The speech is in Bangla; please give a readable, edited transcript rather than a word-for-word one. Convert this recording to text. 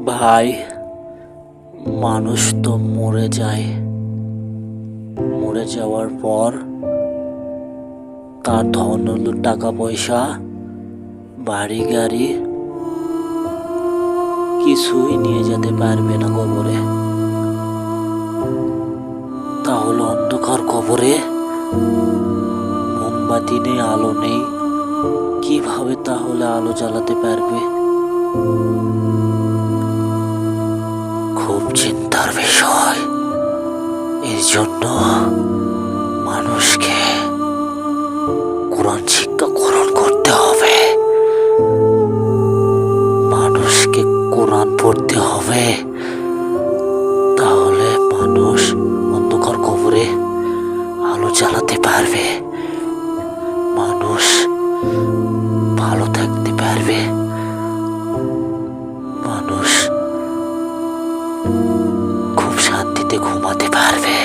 ভাই, মানুষ তো মরে যায়। মরে যাওয়ার পর তার ধন টাকা পয়সা, বাড়ি গাড়ি কিছুই নিয়ে যেতে পারবে না কবরে। তাহলে অন্ধকার কবরে মোমবাতি নেই, আলো নেই, কিভাবে তাহলে আলো জ্বালাতে পারবে? খুব চিন্তার বিষয়। এর জন্য মানুষকে কোরআন শিক্ষা গ্রহণ করতে হবে, মানুষকে কোরআন পড়তে হবে। তাহলে মানুষ অন্ধকার কবরে আলো জ্বালাতে পারবে, মানুষ ভালো থাকতে পারবে, মানুষ খুব শান্তিতে ঘুমাতে পারবে।